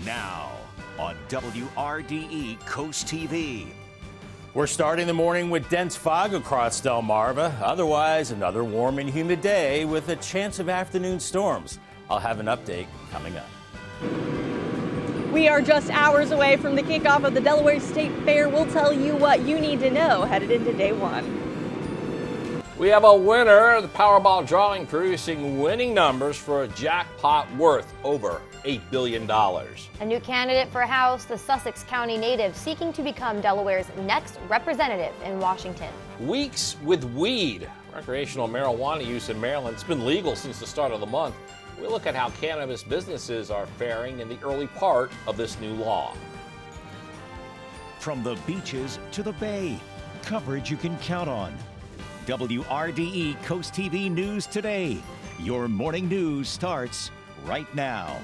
Now on WRDE Coast TV. We're starting the morning with dense fog across Delmarva. Otherwise, another warm and humid day with a chance of afternoon storms. I'll have an update coming up. We are just hours away from the kickoff of the Delaware State Fair. We'll tell you what you need to know headed into day one. We have a winner, the Powerball drawing producing winning numbers for a jackpot worth over $8 billion. A new candidate for House, the Sussex County native, seeking to become Delaware's next representative in Washington. Weeks with weed. Recreational marijuana use in Maryland has been legal since the start of the month. We look at how cannabis businesses are faring in the early part of this new law. From the beaches to the bay, coverage you can count on. WRDE Coast TV News Today. Your morning news starts right now.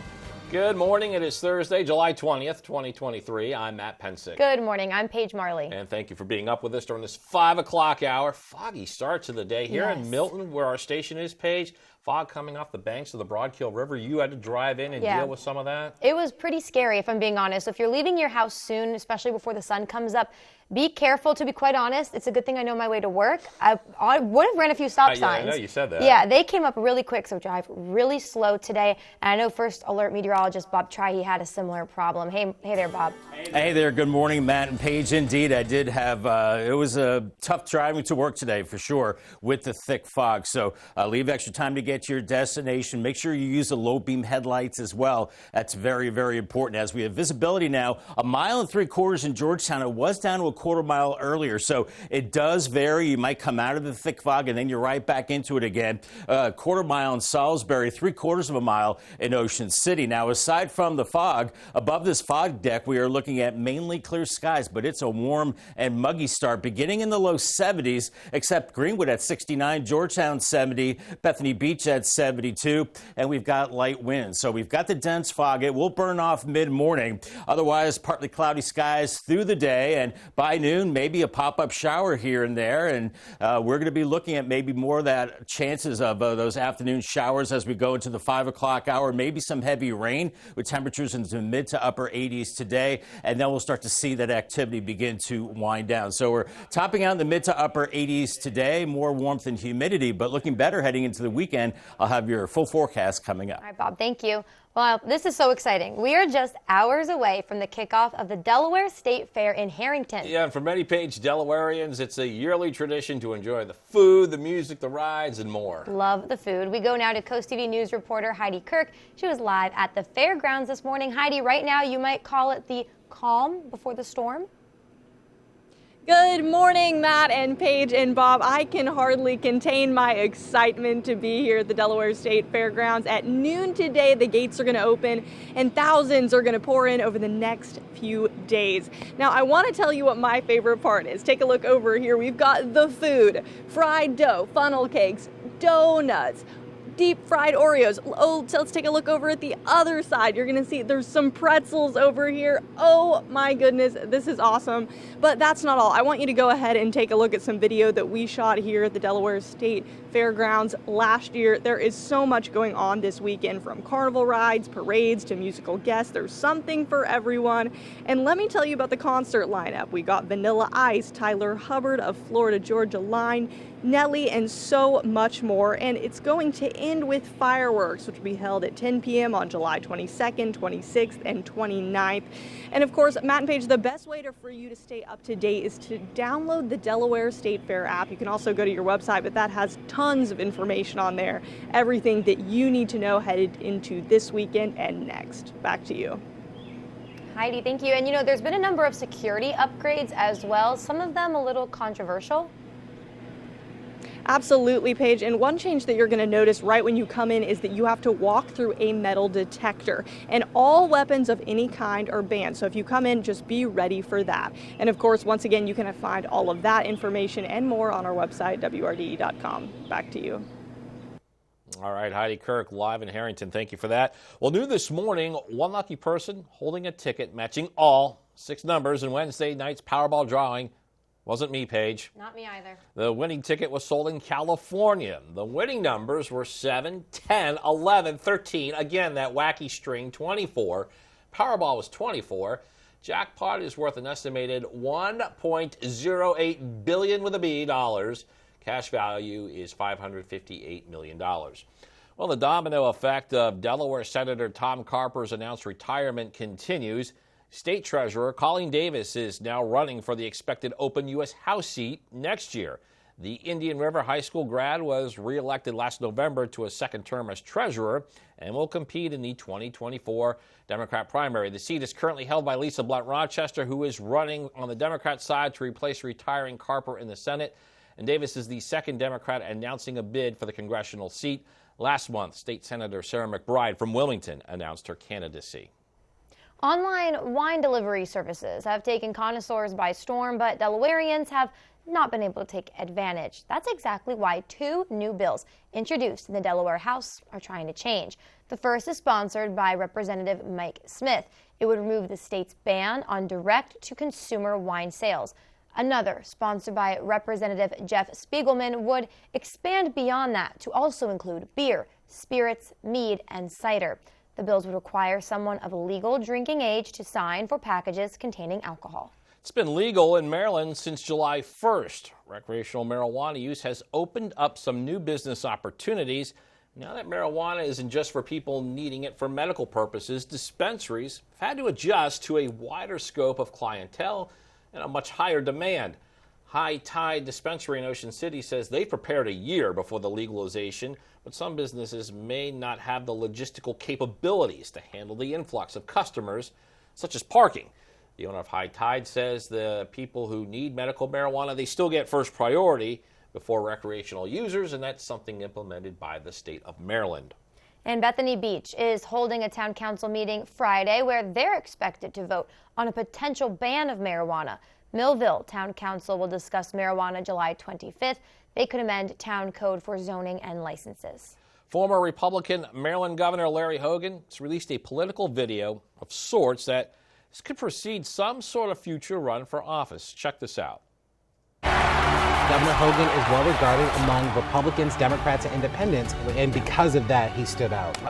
Good morning. It is Thursday, July 20th, 2023. I'm Matt Pensick. Good morning. I'm Paige Marley. And thank you for being up with us during this 5 o'clock hour. Foggy start to the day here in Milton, where our station is, Paige. Fog coming off the banks of the Broadkill River. You had to drive in and deal with some of that? It was pretty scary, if I'm being honest. So if you're leaving your house soon, especially before the sun comes up, be careful. To be quite honest, it's a good thing I know my way to work. I would have ran a few stop signs. Yeah, I know you said that. Yeah, they came up really quick, so drive really slow today. And I know First Alert meteorologist Bob Try, had a similar problem. Hey there, Bob. Hey there. Good morning, Matt and Paige. Indeed, I did have, it was a tough driving to work today for sure with the thick fog. So leave extra time to get to your destination. Make sure you use the low beam headlights as well. That's very, very important. As we have visibility now, 1.75 miles in Georgetown. It was down to a quarter mile earlier, so it does vary. You might come out of the thick fog and then you're right back into it again. Quarter mile in Salisbury, 3/4 mile in Ocean City. Now, aside from the fog, above this fog deck, we are looking at mainly clear skies, but it's a warm and muggy start beginning in the low 70s, except Greenwood at 69, Georgetown 70, Bethany Beach at 72, and we've got light winds. So we've got the dense fog. It will burn off mid-morning. Otherwise, partly cloudy skies through the day, and by noon, maybe a pop-up shower here and there, and we're going to be looking at maybe more of that chances of those afternoon showers as we go into the 5 o'clock hour, maybe some heavy rain with temperatures into the mid to upper 80s today, and then we'll start to see that activity begin to wind down. So we're topping out in the mid to upper 80s today, more warmth and humidity, but looking better heading into the weekend. I'll have your full forecast coming up. All right, Bob, thank you. Well, this is so exciting. We are just hours away from the kickoff of the Delaware State Fair in Harrington. Yeah, and for many Page Delawareans, it's a yearly tradition to enjoy the food, the music, the rides, and more. Love the food. We go now to Coast TV News reporter Heidi Kirk. She was live at the fairgrounds this morning. Heidi, right now you might call it the calm before the storm. Good morning, Matt and Paige and Bob. I can hardly contain my excitement to be here at the Delaware State Fairgrounds. At noon today, the gates are going to open and thousands are going to pour in over the next few days. Now, I want to tell you what my favorite part is. Take a look over here. We've got the food, fried dough, funnel cakes, donuts, deep fried Oreos. Oh, so let's take a look over at the other side. You're gonna see there's some pretzels over here. Oh my goodness, this is awesome. But that's not all. I want you to go ahead and take a look at some video that we shot here at the Delaware State Fairgrounds last year. There is so much going on this weekend, from carnival rides, parades, to musical guests. There's something for everyone. And let me tell you about the concert lineup. We got Vanilla Ice, Tyler Hubbard of Florida Georgia Line, Nelly, and so much more. And it's going to end with fireworks, which will be held at 10 p.m. on July 22nd, 26th, and 29th. And of course, Matt and Paige, the best way for you to stay up to date is to download the Delaware State Fair app. You can also go to your website, but that has tons of information on there. Everything that you need to know headed into this weekend and next. Back to you. Heidi, thank you. And you know, there's been a number of security upgrades as well, some of them a little controversial. Absolutely, Paige. And one change that you're going to notice right when you come in is that you have to walk through a metal detector, and all weapons of any kind are banned. So if you come in, just be ready for that. And of course, once again, you can find all of that information and more on our website, WRDE.com. Back to you. All right, Heidi Kirk, live in Harrington. Thank you for that. Well, new this morning, one lucky person holding a ticket matching all 6 numbers in Wednesday night's Powerball drawing. Wasn't me, Paige. Not me either. The winning ticket was sold in California. The winning numbers were 7, 10, 11, 13. Again, that wacky string, 24, Powerball was 24. Jackpot is worth an estimated $1.08 billion with a B dollars. Cash value is $558 million. Well, the domino effect of Delaware Senator Tom Carper's announced retirement continues. State Treasurer Colleen Davis is now running for the expected open U.S. House seat next year. The Indian River High School grad was reelected last November to a second term as treasurer and will compete in the 2024 Democrat primary. The seat is currently held by Lisa Blunt Rochester, who is running on the Democrat side to replace retiring Carper in the Senate. And Davis is the second Democrat announcing a bid for the congressional seat. Last month, State Senator Sarah McBride from Wilmington announced her candidacy. Online wine delivery services have taken connoisseurs by storm, but Delawareans have not been able to take advantage. That's exactly why two new bills introduced in the Delaware House are trying to change. The first is sponsored by Representative Mike Smith. It would remove the state's ban on direct-to-consumer wine sales. Another, sponsored by Representative Jeff Spiegelman, would expand beyond that to also include beer, spirits, mead, and cider. The bills would require someone of legal drinking age to sign for packages containing alcohol. It's been legal in Maryland since July 1st. Recreational marijuana use has opened up some new business opportunities. Now that marijuana isn't just for people needing it for medical purposes, dispensaries have had to adjust to a wider scope of clientele and a much higher demand. High Tide Dispensary in Ocean City says they prepared a year before the legalization, but some businesses may not have the logistical capabilities to handle the influx of customers, such as parking. The owner of High Tide says the people who need medical marijuana, they still get first priority before recreational users, and that's something implemented by the state of Maryland. And Bethany Beach is holding a town council meeting Friday where they're expected to vote on a potential ban of marijuana. Millville Town Council will discuss marijuana July 25th. They could amend town code for zoning and licenses. Former Republican Maryland Governor Larry Hogan has released a political video of sorts that could precede some sort of future run for office. Check this out. Governor Hogan is well regarded among Republicans, Democrats, and independents, and because of that, he stood out.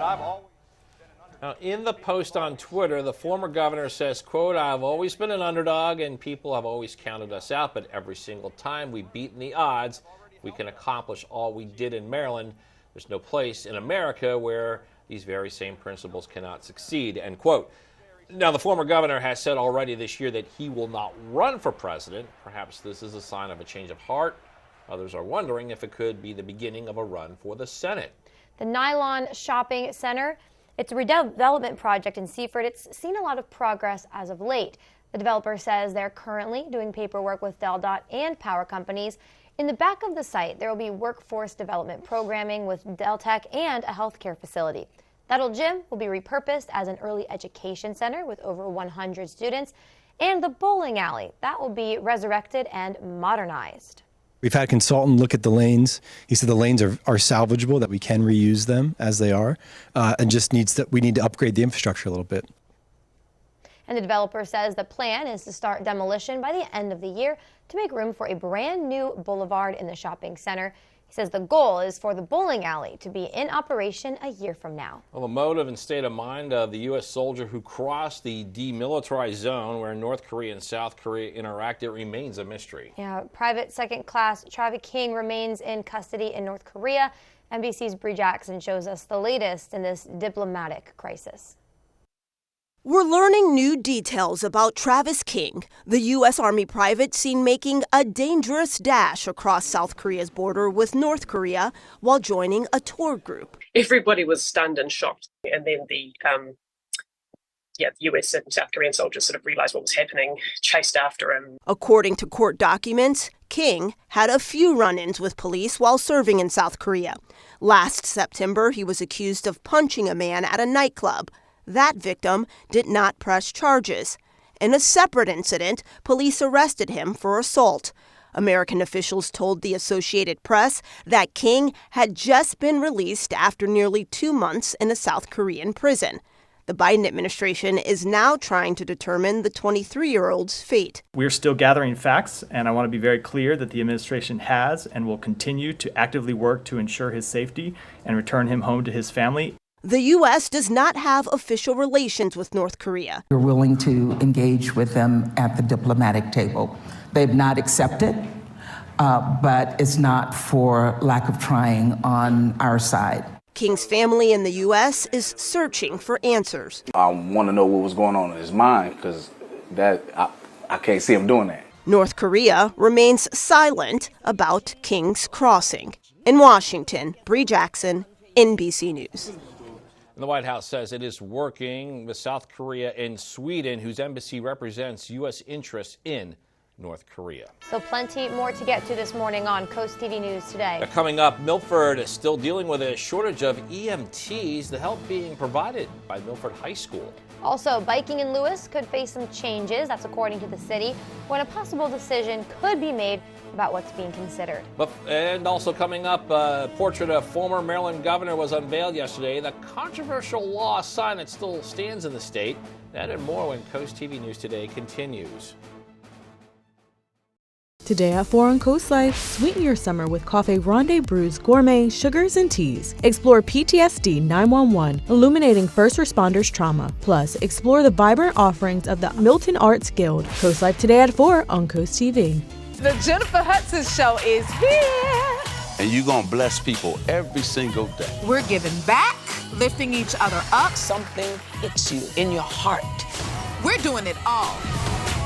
Now, in the post on Twitter, the former governor says, quote, "I've always been an underdog and people have always counted us out, but every single time we've beaten the odds, we can accomplish all we did in Maryland. There's no place in America where these very same principles cannot succeed," end quote. Now, the former governor has said already this year that he will not run for president. Perhaps this is a sign of a change of heart. Others are wondering if it could be the beginning of a run for the Senate. The Nylon Shopping Center, it's a redevelopment project in Seaford. It's seen a lot of progress as of late. The developer says they're currently doing paperwork with DelDOT and power companies. In the back of the site, there will be workforce development programming with Deltec and a healthcare facility. That old gym will be repurposed as an early education center with over 100 students, and the bowling alley, that will be resurrected and modernized. We've had a consultant look at the lanes. He said the lanes are salvageable, that we can reuse them as they are, and just we need to upgrade the infrastructure a little bit. And the developer says the plan is to start demolition by the end of the year to make room for a brand new boulevard in the shopping center. He says the goal is for the bowling alley to be in operation a year from now. Well, the motive and state of mind of the U.S. soldier who crossed the demilitarized zone where North Korea and South Korea interacted remains a mystery. Yeah, Private Second Class Travis King remains in custody in North Korea. NBC's Bree Jackson shows us the latest in this diplomatic crisis. We're learning new details about Travis King, the U.S. Army private seen making a dangerous dash across South Korea's border with North Korea while joining a tour group. Everybody was stunned and shocked, and then the U.S. and South Korean soldiers sort of realized what was happening, chased after him. According to court documents, King had a few run-ins with police while serving in South Korea. Last September, he was accused of punching a man at a nightclub. That victim did not press charges. In a separate incident, police arrested him for assault. American officials told the Associated Press that King had just been released after nearly 2 months in a South Korean prison. The Biden administration is now trying to determine the 23-year-old's fate. We're still gathering facts, and I want to be very clear that the administration has and will continue to actively work to ensure his safety and return him home to his family. The U.S. does not have official relations with North Korea. We're willing to engage with them at the diplomatic table. They've not accepted, but it's not for lack of trying on our side. King's family in the U.S. is searching for answers. I want to know what was going on in his mind, because I can't see him doing that. North Korea remains silent about King's crossing. In Washington, Bree Jackson, NBC News. And the White House says it is working with South Korea and Sweden, whose embassy represents U.S. interests in North Korea. So plenty more to get to this morning on Coast TV News Today. Coming up, Milford is still dealing with a shortage of EMTs, the help being provided by Milford High School. Also, biking in Lewis could face some changes, that's according to the city, when a possible decision could be made about what's being considered. And also coming up, a portrait of former Maryland governor was unveiled yesterday. The controversial law sign that still stands in the state. That and more when Coast TV News Today continues. Today at 4 on Coast Life, sweeten your summer with Cafe Ronde Brews gourmet sugars and teas. Explore PTSD 911, illuminating first responders' trauma. Plus, explore the vibrant offerings of the Milton Arts Guild. Coast Life today at 4 on Coast TV. The Jennifer Hudson Show is here. And you're going to bless people every single day. We're giving back, lifting each other up. Something hits you in your heart. We're doing it all.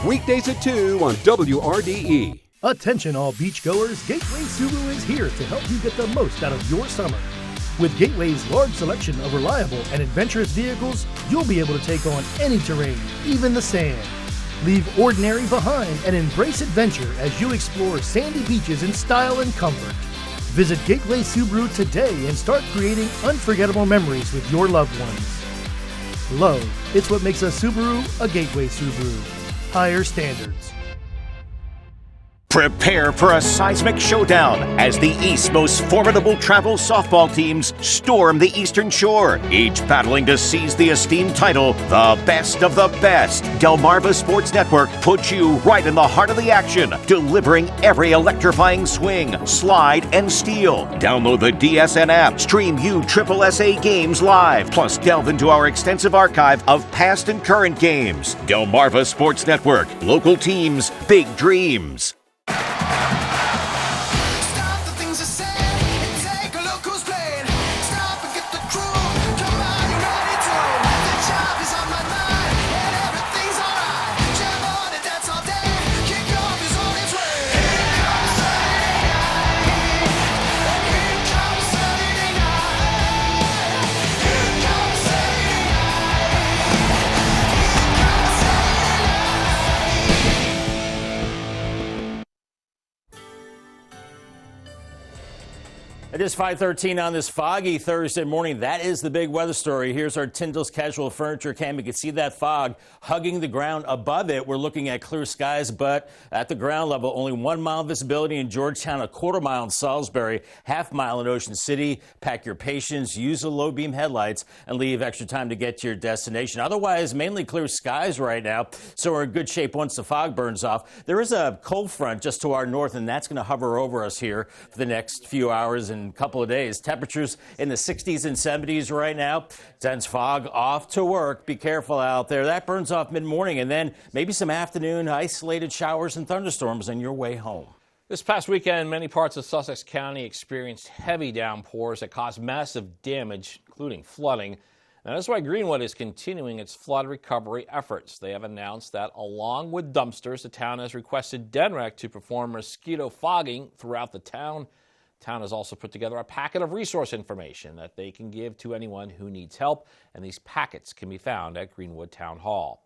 Weekdays at 2 on WRDE. Attention all beachgoers, Gateway Subaru is here to help you get the most out of your summer. With Gateway's large selection of reliable and adventurous vehicles, you'll be able to take on any terrain, even the sand. Leave ordinary behind and embrace adventure as you explore sandy beaches in style and comfort. Visit Gateway Subaru today and start creating unforgettable memories with your loved ones. Love, it's what makes a Subaru a Gateway Subaru. Higher standards. Prepare for a seismic showdown as the East's most formidable travel softball teams storm the Eastern Shore, each battling to seize the esteemed title, the best of the best. Delmarva Sports Network puts you right in the heart of the action, delivering every electrifying swing, slide, and steal. Download the DSN app, stream USSSA games live, plus delve into our extensive archive of past and current games. Delmarva Sports Network, local teams, big dreams. It is 5:13 on this foggy Thursday morning. That is the big weather story. Here's our Tyndall's Casual Furniture Cam. You can see that fog hugging the ground above it. We're looking at clear skies, but at the ground level, only 1 mile visibility in Georgetown, a quarter mile in Salisbury, half mile in Ocean City. Pack your patience, use the low beam headlights, and leave extra time to get to your destination. Otherwise, mainly clear skies right now, so we're in good shape once the fog burns off. There is a cold front just to our north, and that's going to hover over us here for the next few hours and couple of days. Temperatures in the 60s and 70s right now. Dense fog off to work. Be careful out there. That burns off mid-morning, and then maybe some afternoon isolated showers and thunderstorms on your way home. This past weekend, many parts of Sussex County experienced heavy downpours that caused massive damage, including flooding. And that's why Greenwood is continuing its flood recovery efforts. They have announced that along with dumpsters, the town has requested DENREC to perform mosquito fogging throughout the town. Town has also put together a packet of resource information that they can give to anyone who needs help, and these packets can be found at Greenwood Town Hall.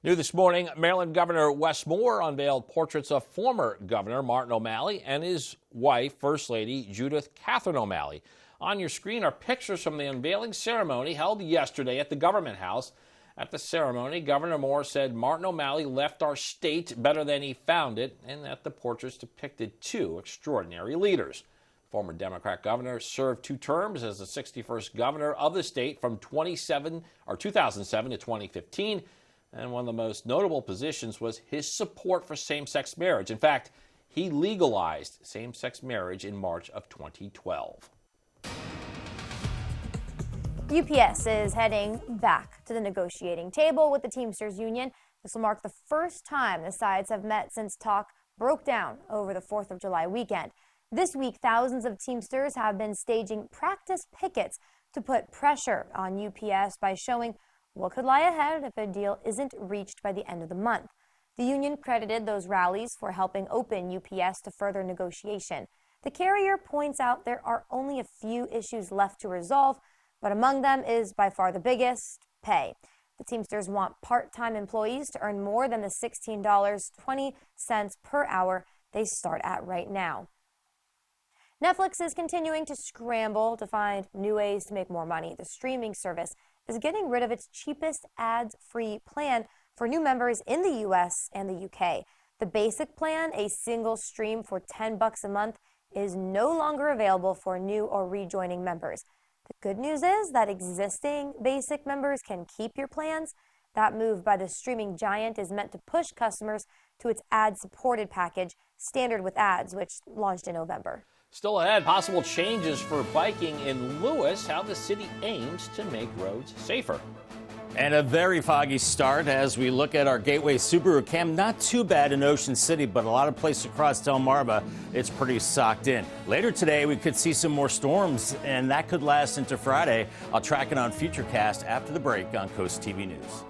New this morning, Maryland Governor Wes Moore unveiled portraits of former Governor Martin O'Malley and his wife, First Lady Judith Catherine O'Malley. On your screen are pictures from the unveiling ceremony held yesterday at the Government House. At the ceremony, Governor Moore said Martin O'Malley left our state better than he found it, and that the portraits depicted two extraordinary leaders. Former Democrat governor served 2 terms as the 61st governor of the state from 2007 to 2015, and one of the most notable positions was his support for same-sex marriage. In fact, he legalized same-sex marriage in March of 2012. UPS is heading back to the negotiating table with the Teamsters Union. This will mark the first time the sides have met since talk broke down over the 4th of July weekend. This week, thousands of Teamsters have been staging practice pickets to put pressure on UPS by showing what could lie ahead if a deal isn't reached by the end of the month. The union credited those rallies for helping open UPS to further negotiation. The carrier points out there are only a few issues left to resolve, but among them is by far the biggest: pay. The Teamsters want part-time employees to earn more than the $16.20 per hour they start at right now. Netflix is continuing to scramble to find new ways to make more money. The streaming service is getting rid of its cheapest ads-free plan for new members in the U.S. and the UK. The basic plan, a single stream for $10 a month, is no longer available for new or rejoining members. The good news is that existing basic members can keep your plans. That move by the streaming giant is meant to push customers to its ad-supported package, Standard with Ads, which launched in November. Still ahead, possible changes for biking in Lewis, how the city aims to make roads safer. And a very foggy start as we look at our Gateway Subaru Cam. Not too bad in Ocean City, but a lot of places across Delmarva, it's pretty socked in. Later today, we could see some more storms, and that could last into Friday. I'll track it on Futurecast after the break on Coast TV News.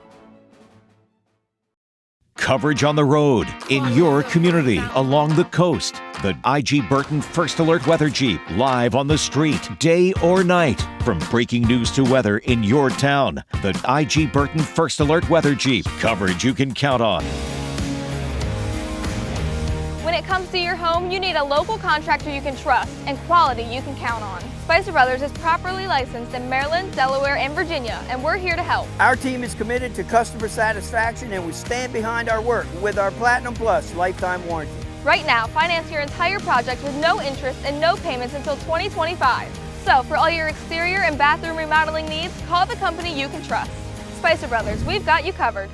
Coverage on the road, in your community, along the coast. The IG Burton First Alert Weather Jeep, live on the street, day or night. From breaking news to weather in your town, the IG Burton First Alert Weather Jeep. Coverage you can count on. When it comes to your home, you need a local contractor you can trust and quality you can count on. Spicer Brothers is properly licensed in Maryland, Delaware, and Virginia, and we're here to help. Our team is committed to customer satisfaction, and we stand behind our work with our Platinum Plus lifetime warranty. Right now, finance your entire project with no interest and no payments until 2025. So, for all your exterior and bathroom remodeling needs, call the company you can trust. Spicer Brothers, we've got you covered.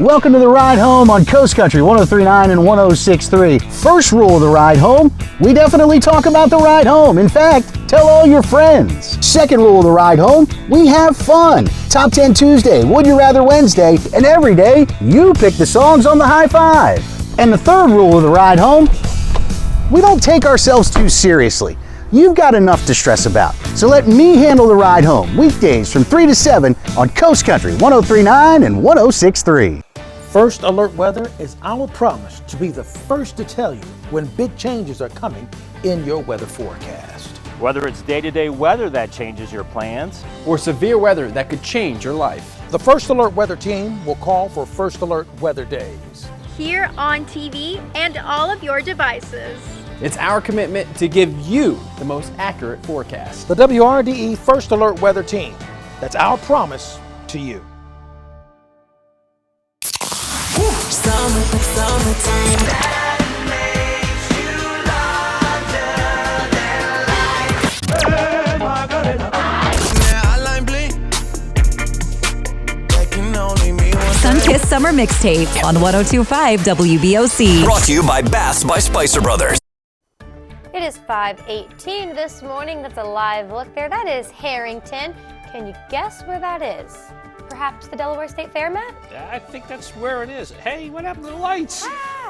Welcome to the Ride Home on Coast Country 103.9 and 106.3. First rule of the ride home, we definitely talk about the ride home. In fact, tell all your friends. Second rule of the ride home, we have fun. Top 10 Tuesday, Would You Rather Wednesday, and every day, you pick the songs on the High Five. And the third rule of the ride home, we don't take ourselves too seriously. You've got enough to stress about. So let me handle the ride home, weekdays from 3 to 7 on Coast Country 103.9 and 106.3. First Alert Weather is our promise to be the first to tell you when big changes are coming in your weather forecast. Whether it's day-to-day weather that changes your plans, or severe weather that could change your life. The First Alert Weather team will call for First Alert Weather Days. Here on TV and all of your devices. It's our commitment to give you the most accurate forecast. The WRDE First Alert Weather Team. That's our promise to you. Sunkissed Summer Mixtape on 102.5 WBOC. Brought to you by Baths by Spicer Brothers. It is 5:18 this morning. That's a live look there. That is Harrington. Can you guess where that is? Perhaps the Delaware State Fair, Matt? I think that's where it is. Hey, what happened to the lights?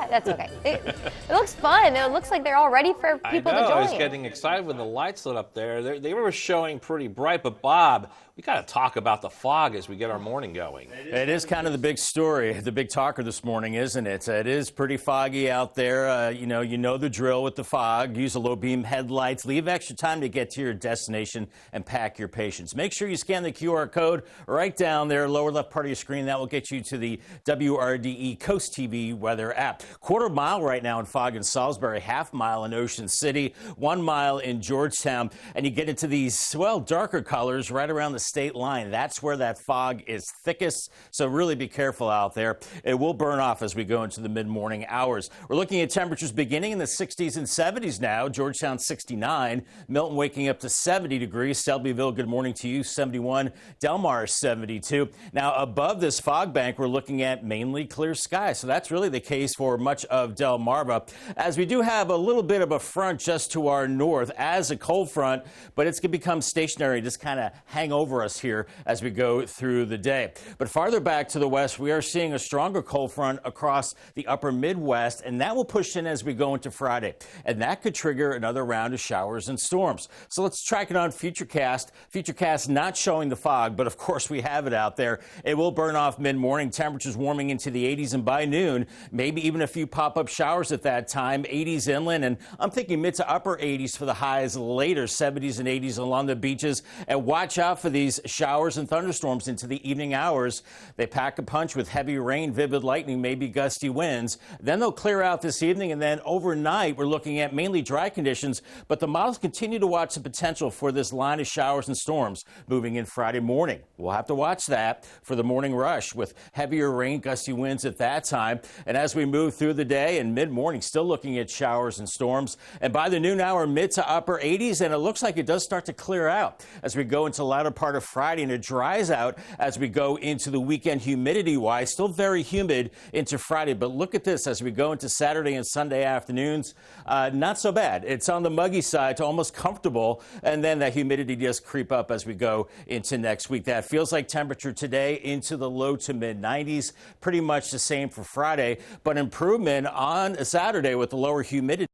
That's okay. It looks fun. It looks like they're all ready for people to join. I was getting excited when the lights lit up there. They were showing pretty bright, but Bob, we got to talk about the fog as we get our morning going. It is kind of the big story, the big talker this morning, isn't it? It is pretty foggy out there. You know the drill with the fog. Use a low beam headlights. Leave extra time to get to your destination and pack your patience. Make sure you scan the QR code right down there, lower left part of your screen. That will get you to the WRDE Coast TV weather app. Quarter mile right now in fog in Salisbury, half mile in Ocean City, 1 mile in Georgetown, and you get into these, well, darker colors right around the state line. That's where that fog is thickest, so really be careful out there. It will burn off as we go into the mid-morning hours. We're looking at temperatures beginning in the 60s and 70s now. Georgetown 69, Milton waking up to 70 degrees, Selbyville, good morning to you, 71, Delmar 72. Now above this fog bank, we're looking at mainly clear skies, so that's really the case for for much of Delmarva, as we do have a little bit of a front just to our north as a cold front, but it's going to become stationary, just kind of hang over us here as we go through the day. But farther back to the west, we are seeing a stronger cold front across the upper Midwest, and that will push in as we go into Friday, and that could trigger another round of showers and storms. So let's track it on Futurecast. Futurecast not showing the fog, but of course we have it out there. It will burn off mid-morning, temperatures warming into the 80s, and by noon, maybe even a few pop-up showers at that time, 80s inland, and I'm thinking mid to upper 80s for the highs later, 70s and 80s along the beaches. And watch out for these showers and thunderstorms into the evening hours. They pack a punch with heavy rain, vivid lightning, maybe gusty winds. Then they'll clear out this evening, and then overnight we're looking at mainly dry conditions, but the models continue to watch the potential for this line of showers and storms moving in Friday morning. We'll have to watch that for the morning rush with heavier rain, gusty winds at that time. And as we move through the day and mid-morning, still looking at showers and storms. And by the noon hour, mid to upper 80s, and it looks like it does start to clear out as we go into the latter part of Friday, and it dries out as we go into the weekend humidity-wise. Still very humid into Friday, but look at this as we go into Saturday and Sunday afternoons. Not so bad. It's on the muggy side to almost comfortable, and then that humidity does creep up as we go into next week. That feels like temperature today into the low to mid 90s. Pretty much the same for Friday, but improvement on Saturday with the lower humidity.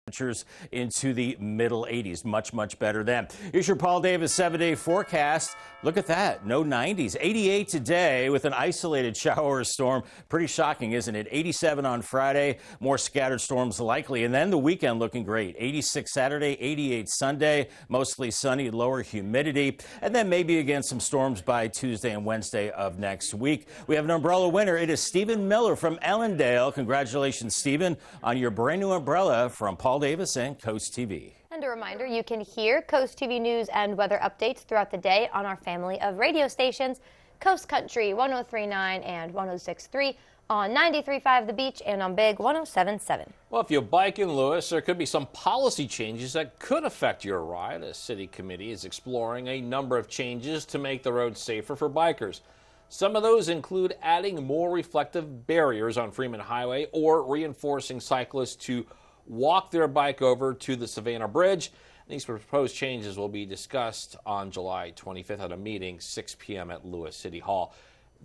Temperatures into the middle 80s. Much better then. Here's your Paul Davis 7-day forecast. Look at that. No 90s. 88 today with an isolated shower or storm. Pretty shocking, isn't it? 87 on Friday. More scattered storms likely. And then the weekend looking great. 86 Saturday, 88 Sunday. Mostly sunny, lower humidity. And then maybe again some storms by Tuesday and Wednesday of next week. We have an umbrella winner. It is Stephen Miller from Ellendale. Congratulations, Stephen, on your brand new umbrella from Paul Davis and Coast TV. And a reminder, you can hear Coast TV news and weather updates throughout the day on our family of radio stations, Coast Country 103.9 and 106.3, on 93.5 The Beach, and on Big 107.7. Well, if you bike in Lewis, there could be some policy changes that could affect your ride. A city committee is exploring a number of changes to make the road safer for bikers. Some of those include adding more reflective barriers on Freeman Highway or reinforcing cyclists to walk their bike over to the Savannah Bridge. These proposed changes will be discussed on July 25th at a meeting, 6 p.m. at Lewis City Hall.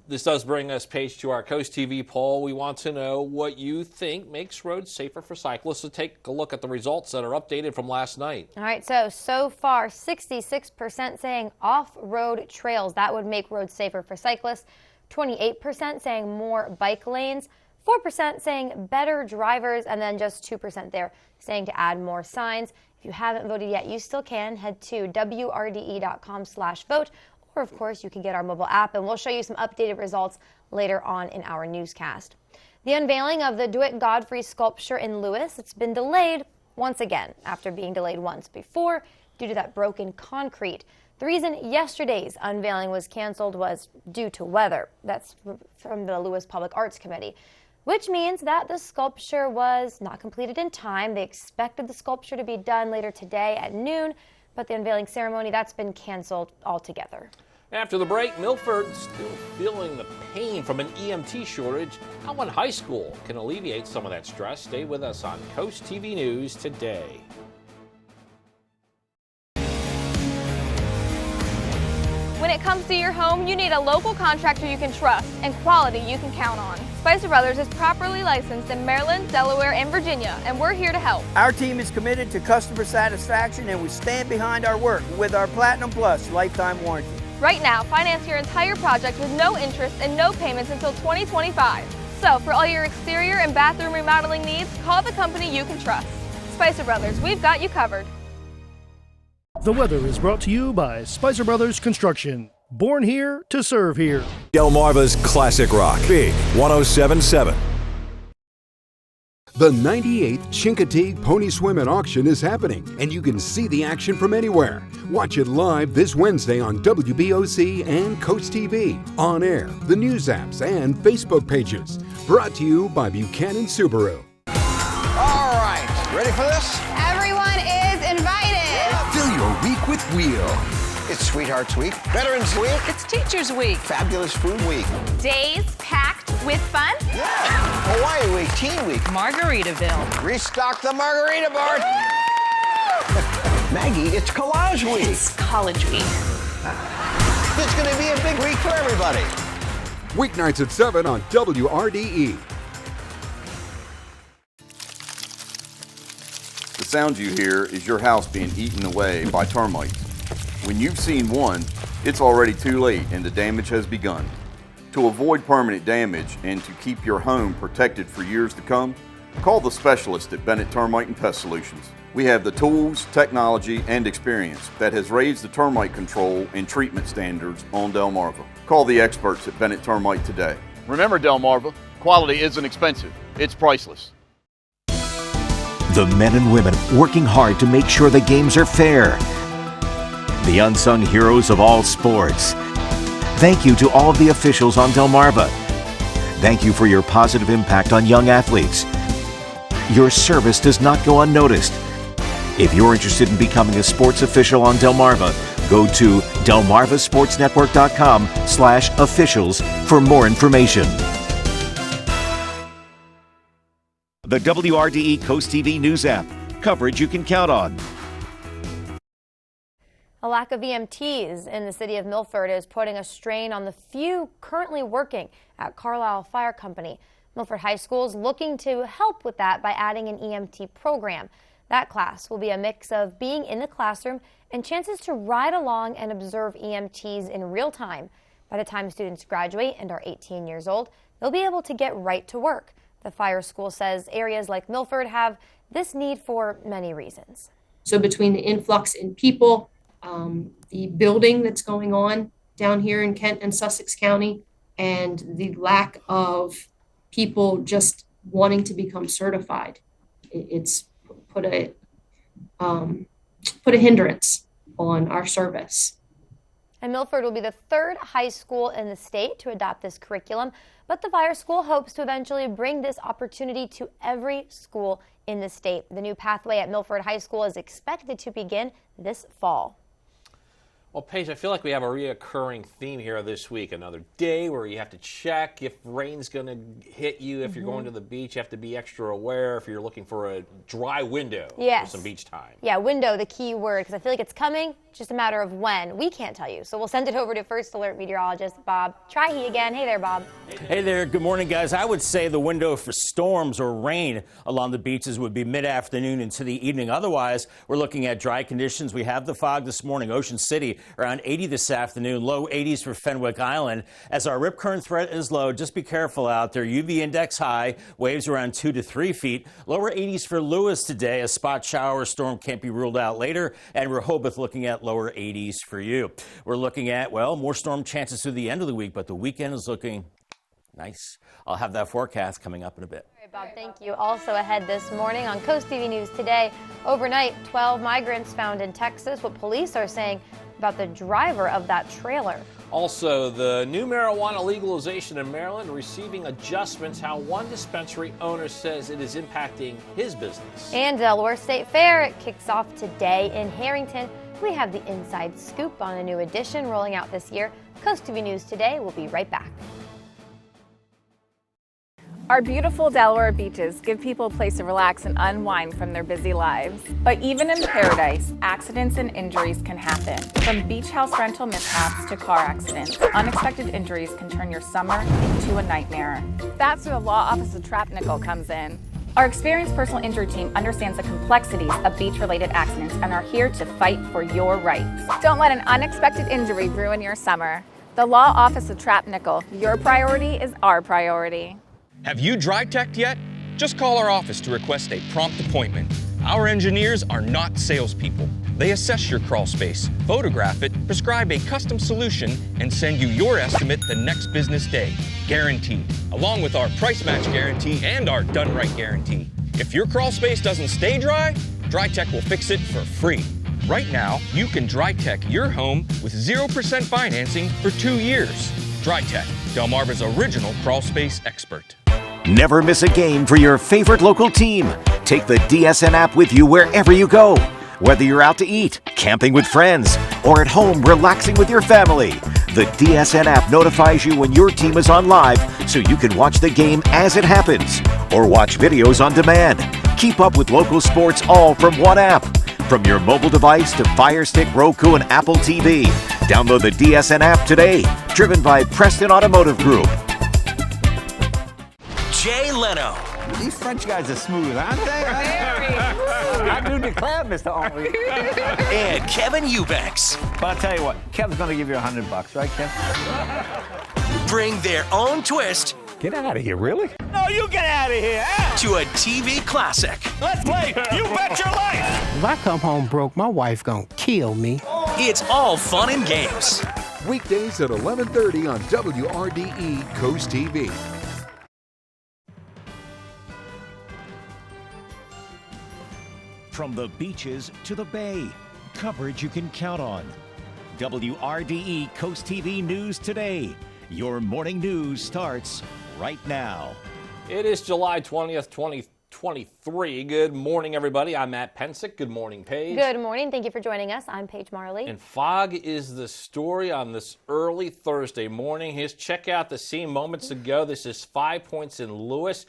This does bring us, Paige, to our Coast TV poll. We want to know what you think makes roads safer for cyclists. So take a look at the results that are updated from last night. All right, so far, 66% saying off-road trails. That would make roads safer for cyclists. 28% saying more bike lanes. 4% saying better drivers, and then just 2% there saying to add more signs. If you haven't voted yet, you still can. Head to WRDE.com/vote, or of course you can get our mobile app, and we'll show you some updated results later on in our newscast. The unveiling of the DeWitt Godfrey sculpture in Lewis, it's been delayed once again after being delayed once before due to that broken concrete. The reason yesterday's unveiling was canceled was due to weather. That's from the Lewis Public Arts Committee, which means that the sculpture was not completed in time. They expected the sculpture to be done later today at noon, but the unveiling ceremony, that's been canceled altogether. After the break, Milford still feeling the pain from an EMT shortage. How one high school can alleviate some of that stress. Stay with us on Coast TV News today. When it comes to your home, you need a local contractor you can trust and quality you can count on. Spicer Brothers is properly licensed in Maryland, Delaware, and Virginia, and we're here to help. Our team is committed to customer satisfaction, and we stand behind our work with our Platinum Plus lifetime warranty. Right now, finance your entire project with no interest and no payments until 2025. So for all your exterior and bathroom remodeling needs, call the company you can trust. Spicer Brothers, we've got you covered. The weather is brought to you by Spicer Brothers Construction. Born here to serve here. Delmarva's Classic Rock, Big 107.7. The 98th Chincoteague Pony Swim and Auction is happening, and you can see the action from anywhere. Watch it live this Wednesday on WBOC and Coast TV, on air, the news apps, and Facebook pages. Brought to you by Buchanan Subaru. All right, ready for this? Everyone is invited. Fill your week with wheel. It's Sweethearts Week, Veterans Week, It's Teachers Week, Fabulous Food Week. Days packed With fun? Yeah. Hawaii Week, Teen Week. Margaritaville. Restock the margarita bar. Maggie, it's Collage Week. It's College Week. It's going to be a big week for everybody. Weeknights at 7 on WRDE. The sound you hear is your house being eaten away by termites. When you've seen one, it's already too late and the damage has begun. To avoid permanent damage and to keep your home protected for years to come, call the specialist at Bennett Termite and Pest Solutions. We have the tools, technology, and experience that has raised the termite control and treatment standards on Delmarva. Call the experts at Bennett Termite today. Remember, Delmarva, quality isn't expensive, it's priceless. The men and women working hard to make sure the games are fair. The unsung heroes of all sports. Thank you to all of the officials on Delmarva. Thank you for your positive impact on young athletes. Your service does not go unnoticed. If you're interested in becoming a sports official on Delmarva, go to delmarvasportsnetwork.com/officials for more information. The WRDE Coast TV News app. Coverage you can count on. A lack of EMTs in the city of Milford is putting a strain on the few currently working at Carlisle Fire Company. Milford High School is looking to help with that by adding an EMT program. That class will be a mix of being in the classroom and chances to ride along and observe EMTs in real time. By the time students graduate and are 18 years old, they'll be able to get right to work. The fire school says areas like Milford have this need for many reasons. So between the influx in people, the building that's going on down here in Kent and Sussex County, and the lack of people just wanting to become certified, it's put a hindrance on our service. And Milford will be the third high school in the state to adopt this curriculum, but the fire school hopes to eventually bring this opportunity to every school in the state. The new pathway at Milford High School is expected to begin this fall. Well, Paige, I feel like we have a reoccurring theme here this week. Another day where you have to check if rain's going to hit you. If you're going to the beach, you have to be extra aware if you're looking for a dry window for some beach time. Yeah, window, the key word, because I feel like it's coming. Just a matter of when. We can't tell you. So we'll send it over to First Alert meteorologist Bob Trihey again. Hey there, Bob. Hey there. Good morning, guys. I would say the window for storms or rain along the beaches would be mid-afternoon into the evening. Otherwise, we're looking at dry conditions. We have the fog this morning. Ocean City around 80 this afternoon. Low 80s for Fenwick Island. As our rip current threat is low, just be careful out there. UV index high. Waves around 2 to 3 feet. Lower 80s for Lewis today. A spot shower storm can't be ruled out later. And Rehoboth looking at lower 80s for you. We're looking at, well, more storm chances through the end of the week, but the weekend is looking nice. I'll have that forecast coming up in a bit. All right, Bob, thank you. Also ahead this morning on Coast TV News today, overnight, 12 migrants found in Texas. What police are saying about the driver of that trailer. Also, the new marijuana legalization in Maryland receiving adjustments, how one dispensary owner says it is impacting his business. And Delaware State Fair, it kicks off today in Harrington. We have the inside scoop on a new edition rolling out this year. Coast TV News today. We'll be right back. Our beautiful Delaware beaches give people a place to relax and unwind from their busy lives. But even in paradise, accidents and injuries can happen. From beach house rental mishaps to car accidents, unexpected injuries can turn your summer into a nightmare. That's where the Law Office of Trap Nickel comes in. Our experienced personal injury team understands the complexities of beach-related accidents and are here to fight for your rights. Don't let an unexpected injury ruin your summer. The Law Office of Trap Nickel, your priority is our priority. Have you dry teched yet? Just call our office to request a prompt appointment. Our engineers are not salespeople. They assess your crawl space, photograph it, prescribe a custom solution, and send you your estimate the next business day. Guaranteed. Along with our price match guarantee and our done right guarantee. If your crawl space doesn't stay dry, Dry Tech will fix it for free. Right now, you can dry tech your home with 0% financing for 2 years. Dry Tech, Delmarva's original crawl space expert. Never miss a game for your favorite local team. Take the DSN app with you wherever you go. Whether you're out to eat, camping with friends, or at home relaxing with your family, The DSN app notifies you when your team is on live so you can watch the game as it happens or watch videos on demand. Keep up with local sports all from one app. From your mobile device to Fire Stick, Roku, and Apple TV. Download the DSN app today. Driven by Preston Automotive Group. Jay Leno. These French guys are smooth, aren't they? I do declare, Mr. Henry. And Kevin Eubanks. But I'll tell you what, Kev's going to give you $100, right, Kev? Bring their own twist. Get out of here, really? No, you get out of here. To a TV classic. Let's play You Bet Your Life. If I come home broke, my wife gonna kill me. It's all fun and games. Weekdays at 11:30 on WRDE Coast TV. From the beaches to the bay, coverage you can count on. WRDE Coast TV News Today. Your morning news starts right now. It is July 20th, 2023. Good morning, everybody. I'm Matt Pensick. Good morning, Paige. Good morning. Thank you for joining us. I'm Paige Marley. And fog is the story on this early Thursday morning. Here's check out the scene moments ago. This is 5 Points in Lewis.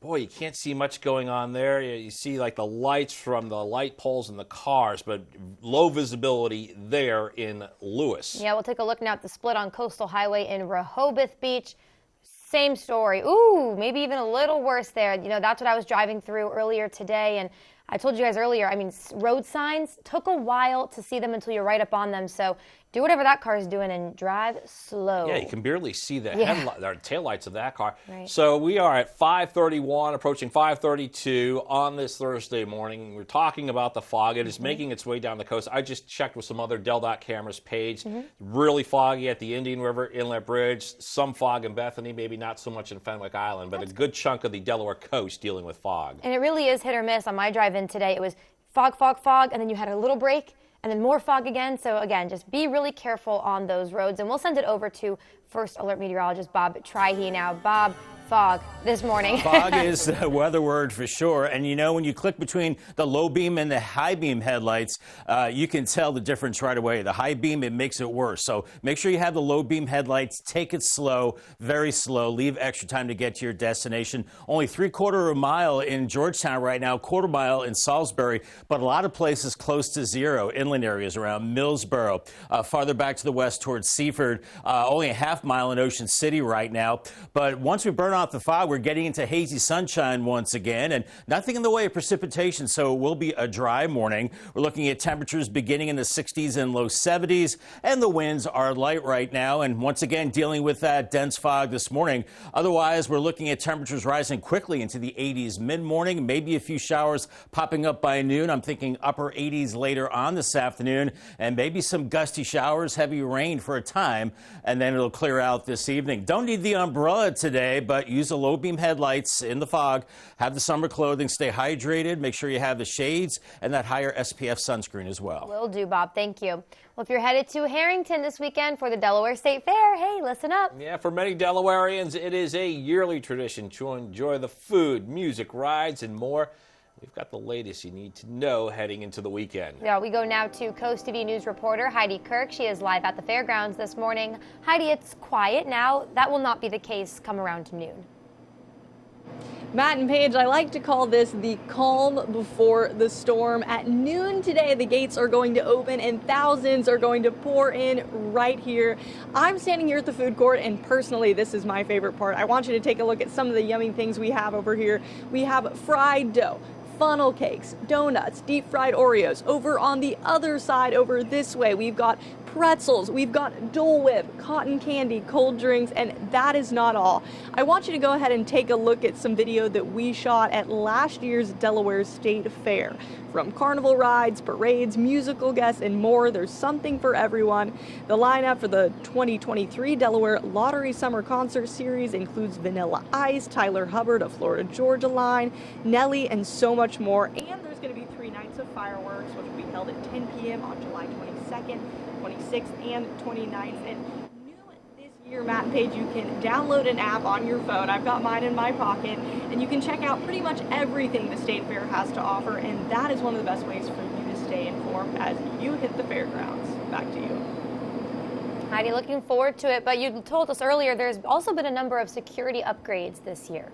Boy, you can't see much going on there. You see like the lights from the light poles in the cars, but low visibility there in Lewis. Yeah, we'll take a look now at the split on Coastal Highway in Rehoboth Beach. Same story. Ooh, maybe even a little worse there. You know, that's what I was driving through earlier today. And I told you guys earlier, I mean, road signs took a while to see them until you're right up on them. So do whatever that car is doing and drive slow. Yeah, you can barely see the taillights of that car. Right. So we are at 5:31, approaching 5:32 on this Thursday morning. We're talking about the fog. It is making its way down the coast. I just checked with some other Del.Dot cameras page. Really foggy at the Indian River Inlet Bridge. Some fog in Bethany, maybe not so much in Fenwick Island, but a good chunk of the Delaware coast dealing with fog. And it really is hit or miss. On my drive in today, it was fog, fog, fog, and then you had a little break. And then more fog again. So again, just be really careful on those roads. And we'll send it over to First Alert Meteorologist Bob Trihey now. Bob, fog this morning. Fog is the weather word for sure. And you know, when you click between the low beam and the high beam headlights, you can tell the difference right away. The high beam, it makes it worse. So make sure you have the low beam headlights. Take it slow, very slow. Leave extra time to get to your destination. Only 3/4 mile in Georgetown right now, 1/4 mile in Salisbury, but a lot of places close to zero. Inland areas around Millsboro, farther back to the west towards Seaford, only a 1/2 mile in Ocean City right now. But once we burn off the fog, we're getting into hazy sunshine once again, and nothing in the way of precipitation, so it will be a dry morning. We're looking at temperatures beginning in the 60s and low 70s, and the winds are light right now, and once again dealing with that dense fog this morning. Otherwise, we're looking at temperatures rising quickly into the 80s mid-morning, maybe a few showers popping up by noon. I'm thinking upper 80s later on this afternoon, and maybe some gusty showers, heavy rain for a time, and then it'll clear out this evening. Don't need the umbrella today, but use the low beam headlights in the fog. Have the summer clothing. Stay hydrated. Make sure you have the shades and that higher SPF sunscreen as well. Will do, Bob. Thank you. Well, if you're headed to Harrington this weekend for the Delaware State Fair, hey, listen up. Yeah, for many Delawareans, it is a yearly tradition to enjoy the food, music, rides, and more. We've got the latest you need to know heading into the weekend. Yeah, we go now to Coast TV News reporter Heidi Kirk. She is live at the fairgrounds this morning. Heidi, it's quiet now. That will not be the case come around noon. Matt and Paige, I like to call this the calm before the storm. At noon today, the gates are going to open and thousands are going to pour in right here. I'm standing here at the food court, and personally, this is my favorite part. I want you to take a look at some of the yummy things we have over here. We have fried dough, funnel cakes, donuts, deep fried Oreos. Over on the other side, over this way, we've got pretzels, we've got Dole Whip, cotton candy, cold drinks, and that is not all. I want you to go ahead and take a look at some video that we shot at last year's Delaware State Fair. From carnival rides, parades, musical guests, and more, there's something for everyone. The lineup for the 2023 Delaware Lottery Summer Concert Series includes Vanilla Ice, Tyler Hubbard of Florida Georgia Line, Nelly, and so much more. And there's going to be 3 nights of fireworks, which will be held at 10 p.m. on July 22nd, 26th, and 29th. And new this year, Matt and Paige, you can download an app on your phone. I've got mine in my pocket, and you can check out pretty much everything the State Fair has to offer, and that is one of the best ways for you to stay informed as you hit the fairgrounds. Back to you. Heidi, looking forward to it, but you told us earlier there's also been a number of security upgrades this year.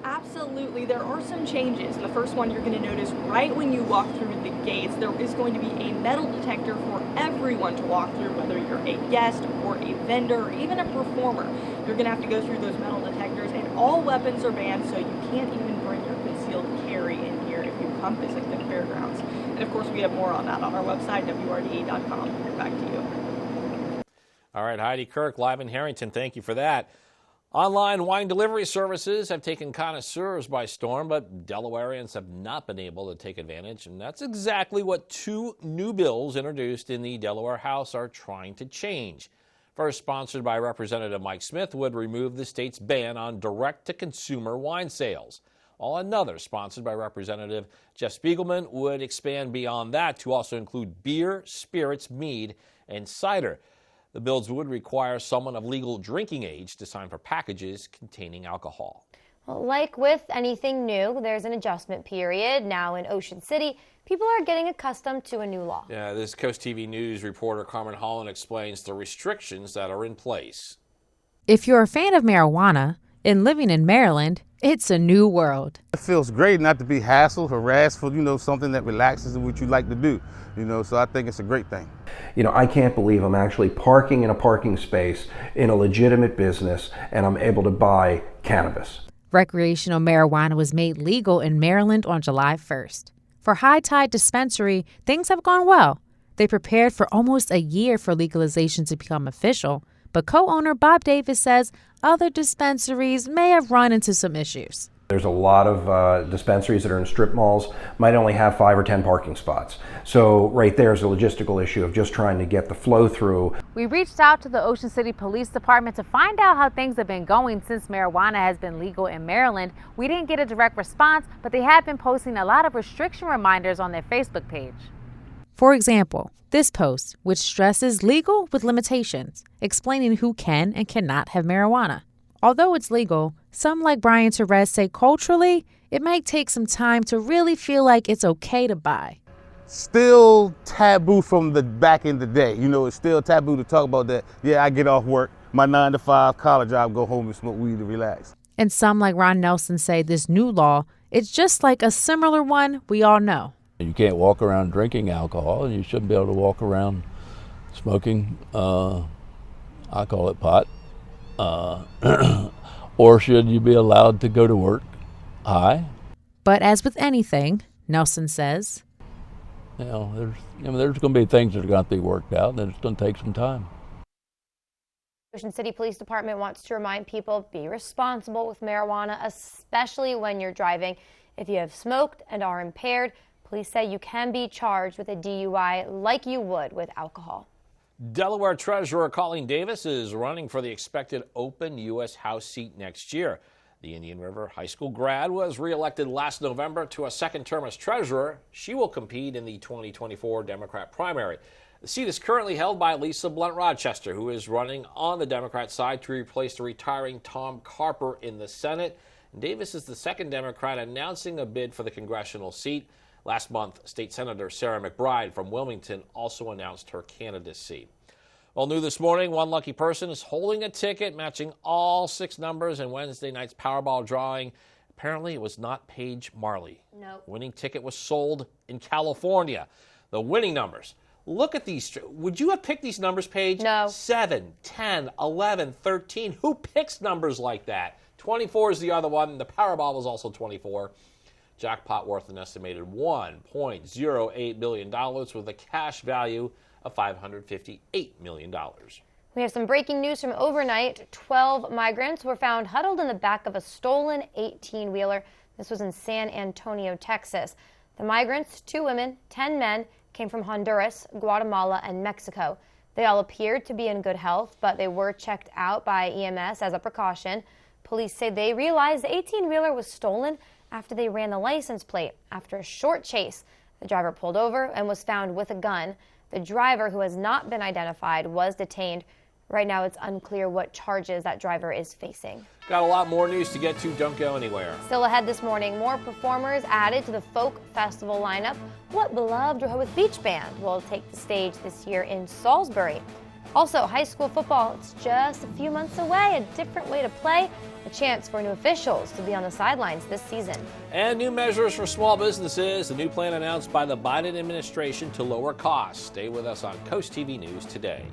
Absolutely, there are some changes. And the first one you're going to notice right when you walk through the gates, there is going to be a metal detector for everyone to walk through, whether you're a guest or a vendor or even a performer. You're going to have to go through those metal detectors, and all weapons are banned, so you can't even bring your concealed carry in here if you come visit the fairgrounds. And of course, we have more on that on our website, WRDE.com. Back to you. All right, Heidi Kirk, live in Harrington. Thank you for that. Online wine delivery services have taken connoisseurs by storm, but Delawareans have not been able to take advantage, and that's exactly what two new bills introduced in the Delaware House are trying to change. First, sponsored by Representative Mike Smith, would remove the state's ban on direct-to-consumer wine sales, while another, sponsored by Representative Jeff Spiegelman, would expand beyond that to also include beer, spirits, mead, and cider. The bills would require someone of legal drinking age to sign for packages containing alcohol. Well, like with anything new, there's an adjustment period. Now in Ocean City, people are getting accustomed to a new law. Yeah, this Coast TV News reporter Carmen Holland explains the restrictions that are in place. If you're a fan of marijuana and living in Maryland, it's a new world. It feels great not to be hassled, harassed for, something that relaxes and what you like to do, so I think it's a great thing. I can't believe I'm actually parking in a parking space in a legitimate business and I'm able to buy cannabis. Recreational marijuana was made legal in Maryland on July 1st. For High Tide Dispensary, things have gone well. They prepared for almost a year for legalization to become official, but co-owner Bob Davis says other dispensaries may have run into some issues. There's a lot of dispensaries that are in strip malls, might only have 5 or 10 parking spots. So right there's a logistical issue of just trying to get the flow through. We reached out to the Ocean City Police Department to find out how things have been going since marijuana has been legal in Maryland. We didn't get a direct response, but they have been posting a lot of restriction reminders on their Facebook page. For example, this post, which stresses legal with limitations, explaining who can and cannot have marijuana. Although it's legal, some like Brian Therese say culturally, it might take some time to really feel like it's okay to buy. Still taboo from the back in the day. It's still taboo to talk about that. Yeah, I get off work, my 9-to-5 college job, go home and smoke weed to relax. And some like Ron Nelson say this new law, it's just like a similar one we all know. You can't walk around drinking alcohol, and you shouldn't be able to walk around smoking, I call it pot. Or should you be allowed to go to work high? But as with anything, Nelson says, there's going to be things that are going to be worked out, and it's going to take some time. Ocean City Police Department wants to remind people, be responsible with marijuana, especially when you're driving. If you have smoked and are impaired, police say you can be charged with a DUI like you would with alcohol. Delaware Treasurer Colleen Davis is running for the expected open U.S. House seat next year. The Indian River High School grad was reelected last November to a second term as treasurer. She will compete in the 2024 Democrat primary. The seat is currently held by Lisa Blunt Rochester, who is running on the Democrat side to replace the retiring Tom Carper in the Senate. Davis is the second Democrat announcing a bid for the congressional seat. Last month, State Senator Sarah McBride from Wilmington also announced her candidacy. Well, new this morning, one lucky person is holding a ticket matching all 6 numbers in Wednesday night's Powerball drawing. Apparently, it was not Paige Marley. No. Winning ticket was sold in California. The winning numbers. Look at these. Would you have picked these numbers, Paige? No. 7, 10, 11, 13. Who picks numbers like that? 24 is the other one. The Powerball was also 24. Jackpot worth an estimated $1.08 billion with a cash value of $558 million. We have some breaking news from overnight. 12 migrants were found huddled in the back of a stolen 18-wheeler. This was in San Antonio, Texas. The migrants, 2 women, 10 men, came from Honduras, Guatemala, and Mexico. They all appeared to be in good health, but they were checked out by EMS as a precaution. Police say they realized the 18-wheeler was stolen after they ran the license plate. After a short chase, the driver pulled over and was found with a gun. The driver, who has not been identified, was detained. Right now, it's unclear what charges that driver is facing. Got a lot more news to get to. Don't go anywhere. Still ahead this morning, more performers added to the folk festival lineup. What beloved Rehoboth Beach band will take the stage this year in Salisbury? Also, high school football, it's just a few months away, a different way to play, a chance for new officials to be on the sidelines this season. And new measures for small businesses, a new plan announced by the Biden administration to lower costs. Stay with us on Coast TV News today.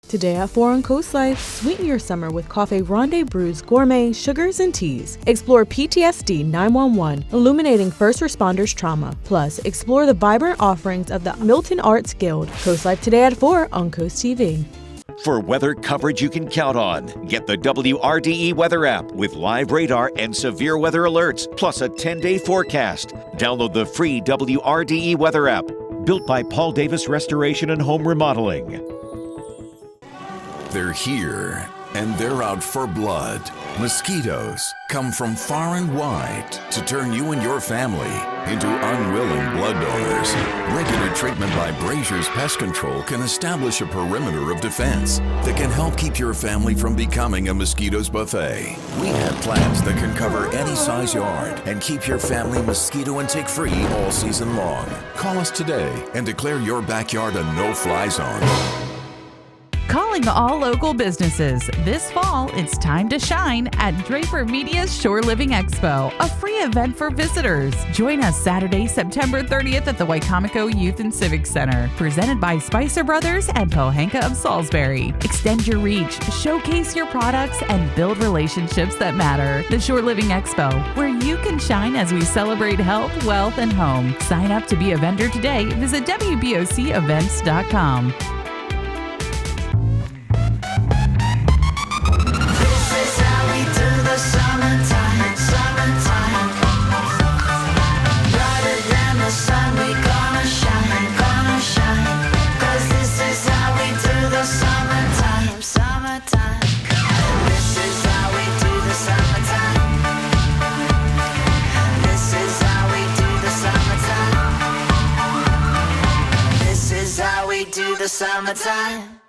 Today at 4 on Coast Life, sweeten your summer with Cafe Ronde Brews gourmet sugars and teas. Explore PTSD 911, illuminating first responders trauma. Plus, explore the vibrant offerings of the Milton Arts Guild. Coast Life today at 4 on Coast TV. For weather coverage you can count on, get the WRDE weather app with live radar and severe weather alerts, plus a 10-day forecast. Download the free WRDE weather app, built by Paul Davis Restoration and Home Remodeling. They're here, and they're out for blood. Mosquitoes come from far and wide to turn you and your family into unwilling blood donors. Regular treatment by Brazier's Pest Control can establish a perimeter of defense that can help keep your family from becoming a mosquitoes buffet. We have plans that can cover any size yard and keep your family mosquito and tick free all season long. Call us today and declare your backyard a no-fly zone. Calling all local businesses. This fall, it's time to shine at Draper Media's Shore Living Expo, a free event for visitors. Join us Saturday, September 30th at the Wicomico Youth and Civic Center. Presented by Spicer Brothers and Pohanka of Salisbury. Extend your reach, showcase your products, and build relationships that matter. The Shore Living Expo, where you can shine as we celebrate health, wealth, and home. Sign up to be a vendor today. Visit WBOCevents.com. Summertime.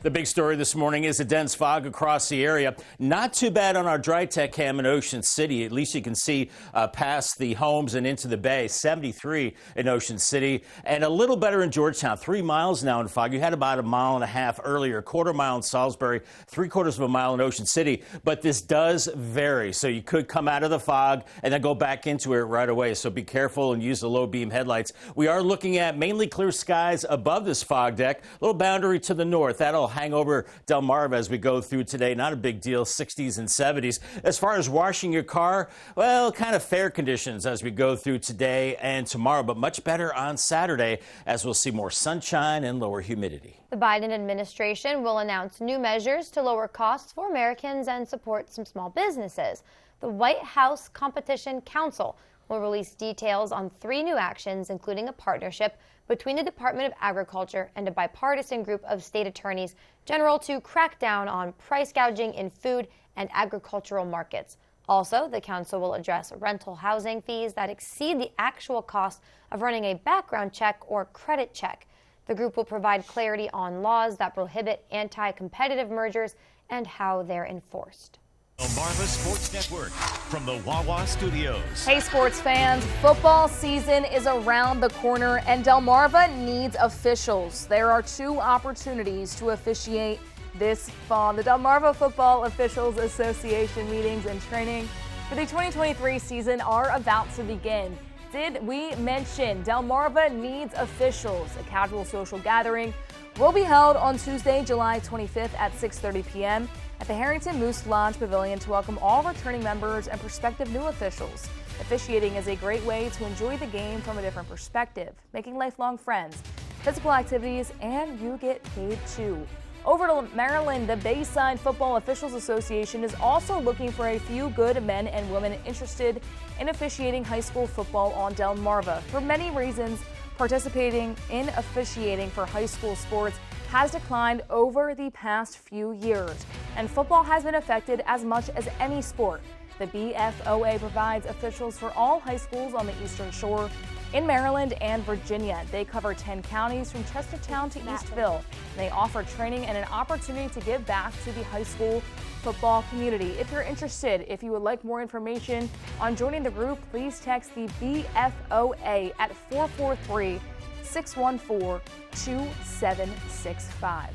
The big story this morning is a dense fog across the area. Not too bad on our dry tech cam in Ocean City. At least you can see past the homes and into the bay. 73 in Ocean City and a little better in Georgetown. 3 miles now in fog. You had about a mile and a half earlier, quarter mile in Salisbury, 3/4 of a mile in Ocean City. But this does vary. So you could come out of the fog and then go back into it right away. So be careful and use the low beam headlights. We are looking at mainly clear skies above this fog deck. A little boundary to the north. That'll hang over Delmarva as we go through today. Not a big deal, 60s and 70s. As far as washing your car, well, kind of fair conditions as we go through today and tomorrow, but much better on Saturday as we'll see more sunshine and lower humidity. The Biden administration will announce new measures to lower costs for Americans and support some small businesses. The White House Competition Council will release details on 3 new actions, including a partnership between the Department of Agriculture and a bipartisan group of state attorneys general to crack down on price gouging in food and agricultural markets. Also, the council will address rental housing fees that exceed the actual cost of running a background check or credit check. The group will provide clarity on laws that prohibit anti-competitive mergers and how they're enforced. Delmarva Sports Network from the Wawa Studios. Hey sports fans, football season is around the corner and Delmarva needs officials. There are 2 opportunities to officiate this fall. The Delmarva Football Officials Association meetings and training for the 2023 season are about to begin. Did we mention Delmarva needs officials? A casual social gathering will be held on Tuesday, July 25th at 6:30 p.m. at the Harrington Moose Lodge Pavilion to welcome all returning members and prospective new officials. Officiating is a great way to enjoy the game from a different perspective, making lifelong friends, physical activities, and you get paid too. Over to Maryland, the Bayside Football Officials Association is also looking for a few good men and women interested in officiating high school football on Delmarva. For many reasons, participating in officiating for high school sports has declined over the past few years, and football has been affected as much as any sport. The BFOA provides officials for all high schools on the Eastern Shore in Maryland and Virginia. They cover 10 counties from Chestertown to Eastville. They offer training and an opportunity to give back to the high school football community. If you're interested, if you would like more information on joining the group, please text the BFOA at 443-614-2765.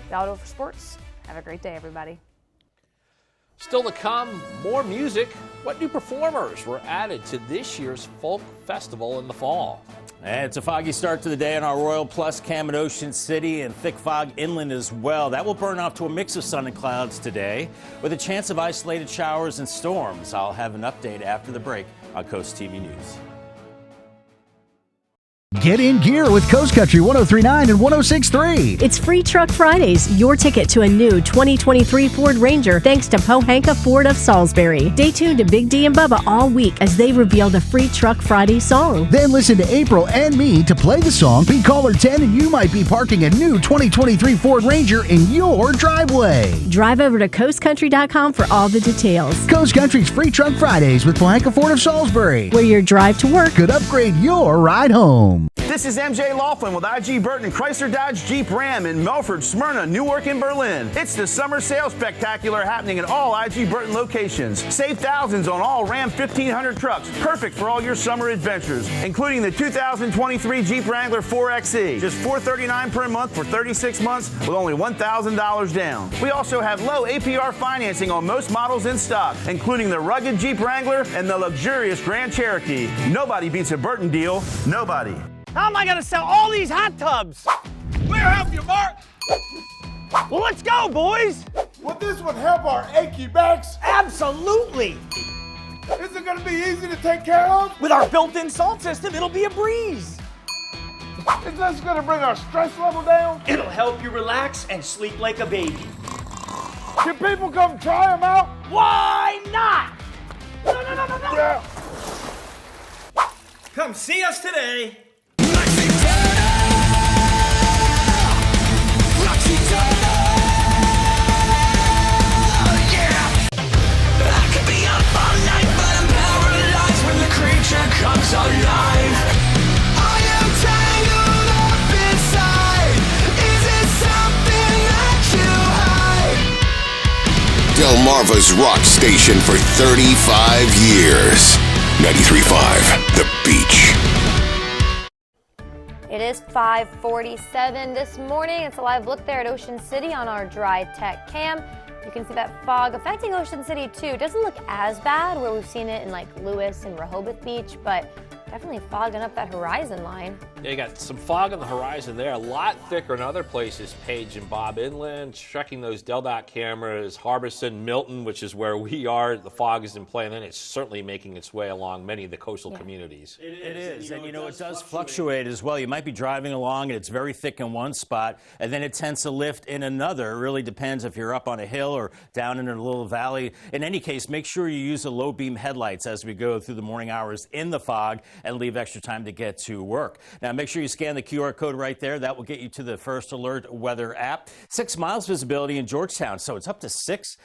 That'll do it for sports. Have a great day, everybody. Still to come, more music. What new performers were added to this year's folk festival in the fall? And it's a foggy start to the day on our Royal Plus cam in Ocean City and thick fog inland as well. That will burn off to a mix of sun and clouds today with a chance of isolated showers and storms. I'll have an update after the break on Coast TV News. Get in gear with Coast Country 103.9 and 106.3. It's Free Truck Fridays, your ticket to a new 2023 Ford Ranger thanks to Pohanka Ford of Salisbury. Stay tuned to Big D and Bubba all week as they reveal the Free Truck Friday song. Then listen to April and me to play the song. Be caller 10 and you might be parking a new 2023 Ford Ranger in your driveway. Drive over to coastcountry.com for all the details. Coast Country's Free Truck Fridays with Pohanka Ford of Salisbury, where your drive to work could upgrade your ride home. This is MJ Laughlin with IG Burton Chrysler Dodge Jeep Ram in Melford, Smyrna, Newark, and Berlin. It's the summer sales spectacular happening at all IG Burton locations. Save thousands on all Ram 1500 trucks, perfect for all your summer adventures, including the 2023 Jeep Wrangler 4xe. Just $439 per month for 36 months with only $1,000 down. We also have low APR financing on most models in stock, including the rugged Jeep Wrangler and the luxurious Grand Cherokee. Nobody beats a Burton deal. Nobody. How am I gonna sell all these hot tubs? We'll help you, Mark. Well, let's go, boys. Would this one help our achy backs? Absolutely. Is it gonna be easy to take care of? With our built-in salt system, it'll be a breeze. Is this gonna bring our stress level down? It'll help you relax and sleep like a baby. Can people come try them out? Why not? No. Yeah. Come see us today. Comes alive. I am tangled up inside. Is it something that you hide? Delmarva's rock station for 35 years. 93.5, The Beach. It is 5:47 this morning. It's a live look there at Ocean City on our Dry Tech cam. You can see that fog affecting Ocean City too. It doesn't look as bad where we've seen it in like Lewis and Rehoboth Beach, but definitely fogging up that horizon line. Yeah, you got some fog on the horizon there. A lot thicker in other places, Paige and Bob Inland. Checking those Del.Dot cameras, Harbison, Milton, which is where we are. The fog is in play, and then it's certainly making its way along many of the coastal communities. It is, and it does fluctuate as well. You might be driving along, and it's very thick in one spot, and then it tends to lift in another. It really depends if you're up on a hill or down in a little valley. In any case, make sure you use the low beam headlights as we go through the morning hours in the fog and leave extra time to get to work. Now, make sure you scan the QR code right there. That will get you to the First Alert weather app. 6 miles visibility in Georgetown, so it's up to 6.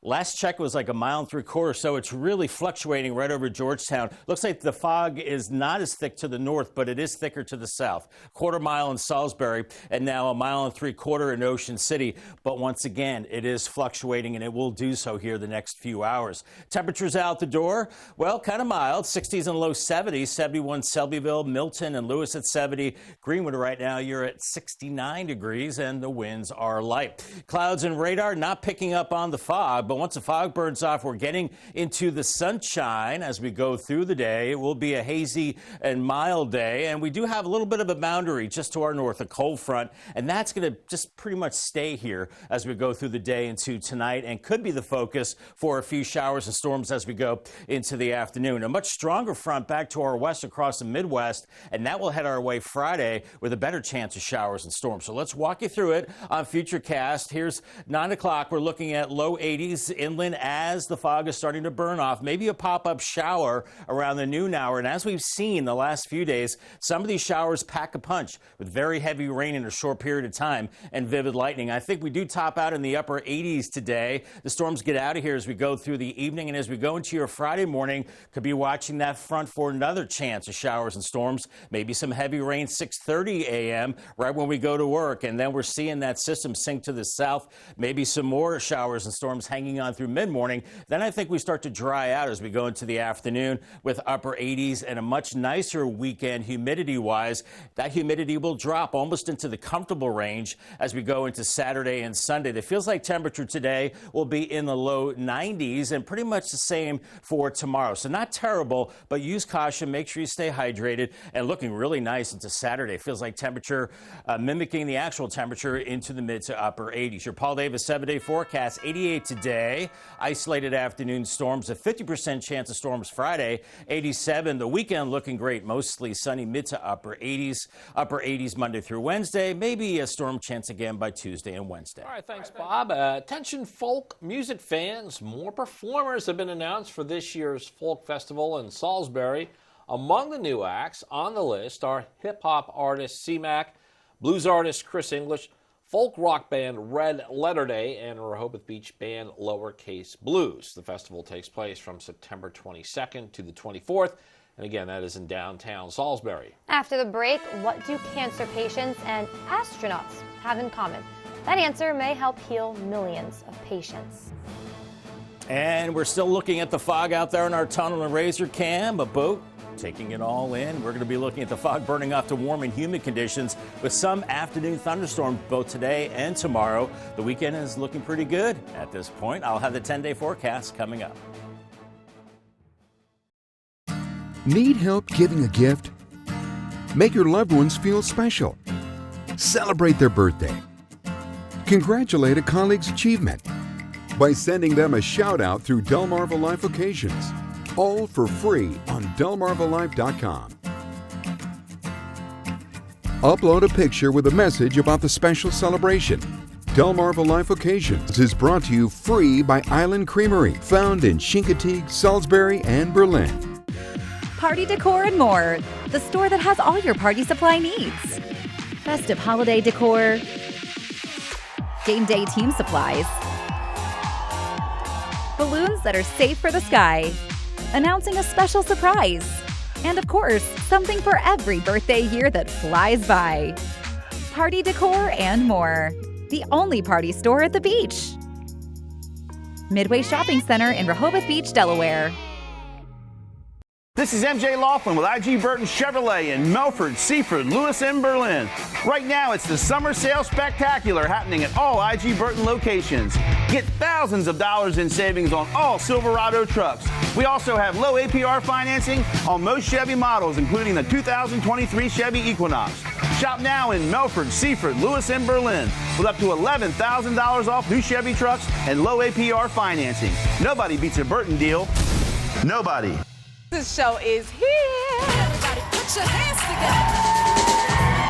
Last check was like 1.75 miles, so it's really fluctuating right over Georgetown. Looks like the fog is not as thick to the north, but it is thicker to the south. 1/4 mile in Salisbury, and now 1.75 miles in Ocean City. But once again, it is fluctuating, and it will do so here the next few hours. Temperatures out the door, well, kind of mild. 60s and low 70s. 71 Selbyville, Milton, and Lewis at 70. Greenwood right now, you're at 69 degrees, and the winds are light. Clouds and radar not picking up on the fog. But once the fog burns off, we're getting into the sunshine as we go through the day. It will be a hazy and mild day, and we do have a little bit of a boundary just to our north, a cold front, and that's going to just pretty much stay here as we go through the day into tonight and could be the focus for a few showers and storms as we go into the afternoon. A much stronger front back to our west across the Midwest, and that will head our way Friday with a better chance of showers and storms. So let's walk you through it on Futurecast. Here's 9 o'clock. We're looking at low 80s inland as the fog is starting to burn off. Maybe a pop-up shower around the noon hour. And as we've seen the last few days, some of these showers pack a punch with very heavy rain in a short period of time and vivid lightning. I think we do top out in the upper 80s today. The storms get out of here as we go through the evening. And as we go into your Friday morning, could be watching that front for another chance of showers and storms. Maybe some heavy rain 6:30 a.m. right when we go to work. And then we're seeing that system sink to the south. Maybe some more showers and storms hanging hanging on through mid-morning. Then I think we start to dry out as we go into the afternoon with upper 80s and a much nicer weekend humidity-wise. That humidity will drop almost into the comfortable range as we go into Saturday and Sunday. The feels like temperature today will be in the low 90s and pretty much the same for tomorrow. So not terrible, but use caution. Make sure you stay hydrated, and looking really nice into Saturday. Feels like temperature mimicking the actual temperature into the mid to upper 80s. Your Paul Davis 7-day forecast, 88 today. Isolated afternoon storms, a 50% chance of storms Friday, 87. The weekend looking great, mostly sunny mid to upper 80s. Upper 80s Monday through Wednesday. Maybe a storm chance again by Tuesday and Wednesday. All right, thanks, Bob. Attention folk music fans. More performers have been announced for this year's Folk Festival in Salisbury. Among the new acts on the list are hip-hop artist C-Mac, blues artist Chris English, folk rock band Red Letter Day, and Rehoboth Beach band Lowercase Blues. The festival takes place from September 22nd to the 24th, and again, that is in downtown Salisbury. After the break, what do cancer patients and astronauts have in common? That answer may help heal millions of patients. And we're still looking at the fog out there in our tunnel and razor cam, a boat taking it all in. We're going to be looking at the fog burning off to warm and humid conditions with some afternoon thunderstorms both today and tomorrow. The weekend is looking pretty good at this point. I'll have the 10-day forecast coming up. Need help giving a gift? Make your loved ones feel special. Celebrate their birthday. Congratulate a colleague's achievement by sending them a shout-out through Delmarva Life Occasions. All for free on delmarvalife.com. Upload a picture with a message about the special celebration. Delmarva Life Occasions is brought to you free by Island Creamery, found in Chincoteague, Salisbury, and Berlin. Party decor and more. The store that has all your party supply needs. Festive holiday decor, game day team supplies, balloons that are safe for the sky, announcing a special surprise, and of course, something for every birthday year that flies by. Party decor and more. The only party store at the beach. Midway Shopping Center in Rehoboth Beach, Delaware. This is MJ Laughlin with IG Burton Chevrolet in Melford, Seaford, Lewis, and Berlin. Right now, it's the Summer Sale Spectacular happening at all IG Burton locations. Get thousands of dollars in savings on all Silverado trucks. We also have low APR financing on most Chevy models, including the 2023 Chevy Equinox. Shop now in Melford, Seaford, Lewis, and Berlin with up to $11,000 off new Chevy trucks and low APR financing. Nobody beats a Burton deal. Nobody. This show is here. Everybody put your hands together.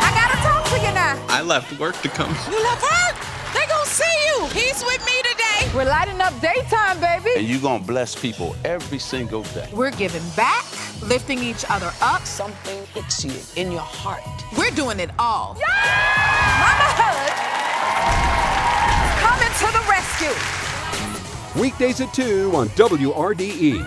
I gotta talk to you now. I left work to come. You left work? They gonna see you. He's with me today. We're lighting up daytime, baby. And you're gonna bless people every single day. We're giving back, lifting each other up. Something hits you in your heart. We're doing it all. Yeah! Mama Hood, coming to the rescue. Weekdays at 2 on WRDE.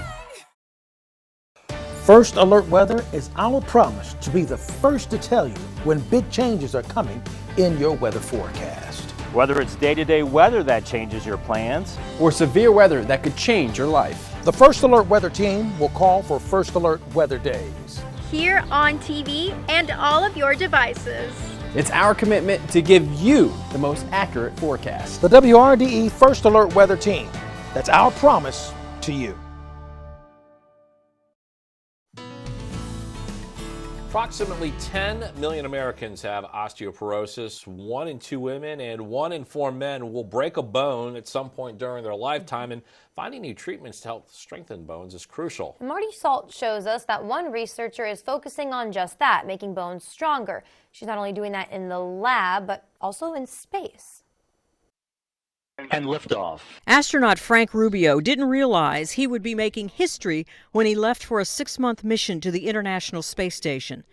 First Alert Weather is our promise to be the first to tell you when big changes are coming in your weather forecast. Whether it's day-to-day weather that changes your plans, or severe weather that could change your life. The First Alert Weather team will call for First Alert Weather Days. Here on TV and all of your devices. It's our commitment to give you the most accurate forecast. The WRDE First Alert Weather team. That's our promise to you. Approximately 10 million Americans have osteoporosis. 1 in 2 women and 1 in 4 men will break a bone at some point during their lifetime, and finding new treatments to help strengthen bones is crucial. Marty Salt shows us that one researcher is focusing on just that, making bones stronger. She's not only doing that in the lab, but also in space. And liftoff. Astronaut Frank Rubio didn't realize he would be making history when he left for a 6-month mission to the International Space Station.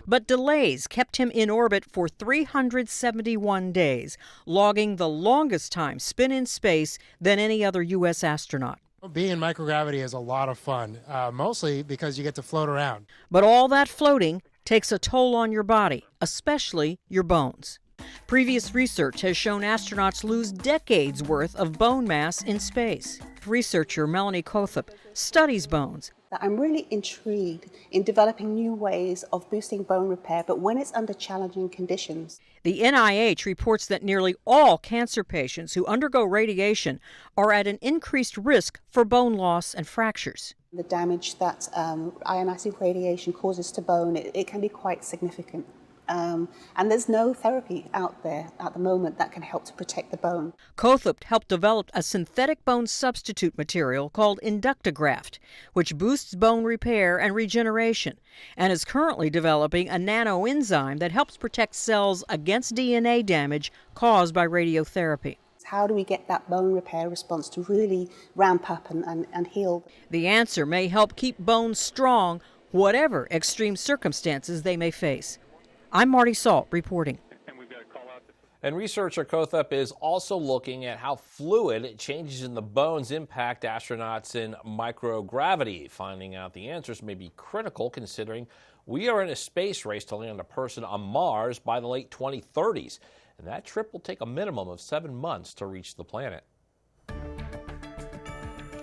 But delays kept him in orbit for 371 days, logging the longest time spent in space than any other U.S. astronaut. Being in microgravity is a lot of fun, mostly because you get to float around. But all that floating takes a toll on your body, especially your bones. Previous research has shown astronauts lose decades worth of bone mass in space. Researcher Melanie Kothup studies bones. I'm really intrigued in developing new ways of boosting bone repair, but when it's under challenging conditions. The NIH reports that nearly all cancer patients who undergo radiation are at an increased risk for bone loss and fractures. The damage that ionizing radiation causes to bone, it can be quite significant. And there's no therapy out there at the moment that can help to protect the bone. Kothup helped develop a synthetic bone substitute material called Inductigraft, which boosts bone repair and regeneration, and is currently developing a nanoenzyme that helps protect cells against DNA damage caused by radiotherapy. How do we get that bone repair response to really ramp up and heal? The answer may help keep bones strong, whatever extreme circumstances they may face. I'm Marty Salt reporting. And researcher Kothup is also looking at how fluid changes in the bones impact astronauts in microgravity. Finding out the answers may be critical considering we are in a space race to land a person on Mars by the late 2030s. And that trip will take a minimum of 7 months to reach the planet.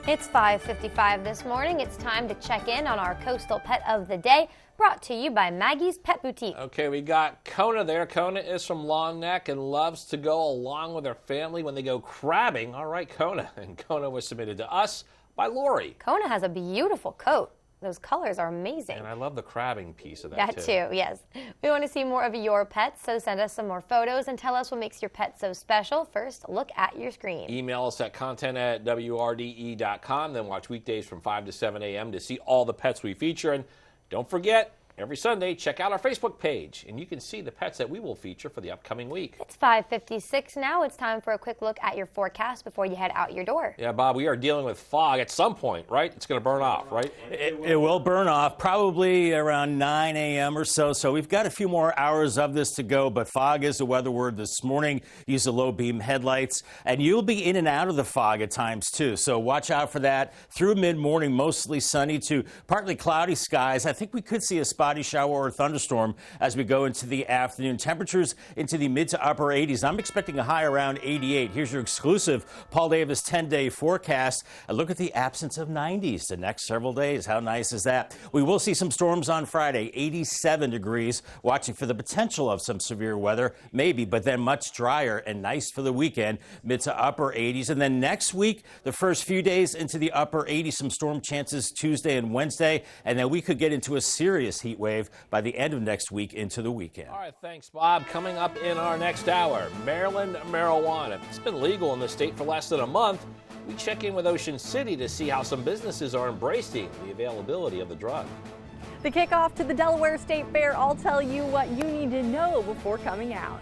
It's 5:55 this morning. It's time to check in on our coastal pet of the day, brought to you by Maggie's Pet Boutique. Okay, we got Kona there. Kona is from Long Neck and loves to go along with her family when they go crabbing. All right, Kona. And Kona was submitted to us by Lori. Kona has a beautiful coat. Those colors are amazing. And I love the crabbing piece of that, too, yes. We want to see more of your pets, so send us some more photos and tell us what makes your pet so special. First, look at your screen. Email us at content@WRDE.com, then watch weekdays from 5 to 7 a.m. to see all the pets we feature. And don't forget, every Sunday, check out our Facebook page, and you can see the pets that we will feature for the upcoming week. It's 5:56 now. It's time for a quick look at your forecast before you head out your door. Yeah, Bob, we are dealing with fog at some point, right? It's going to burn off, right? It will burn off probably around 9 a.m. or so. So we've got a few more hours of this to go, but fog is the weather word this morning. Use the low beam headlights, and you'll be in and out of the fog at times too. So watch out for that. Through mid-morning, mostly sunny to partly cloudy skies. I think we could see a spotty shower or thunderstorm as we go into the afternoon. Temperatures into the mid to upper 80s. I'm expecting a high around 88. Here's your exclusive Paul Davis 10-day forecast. A look at the absence of 90s the next several days. How nice is that? We will see some storms on Friday, 87 degrees. Watching for the potential of some severe weather, maybe, but then much drier and nice for the weekend, mid to upper 80s. And then next week, the first few days into the upper 80s, some storm chances Tuesday and Wednesday. And then we could get into a serious heat wave by the end of next week into the weekend. All right, thanks, Bob. Coming up in our next hour, Maryland marijuana. It's been legal in the state for less than a month. We check in with Ocean City to see how some businesses are embracing the availability of the drug. The kickoff to the Delaware State Fair. I'll tell you what you need to know before coming out.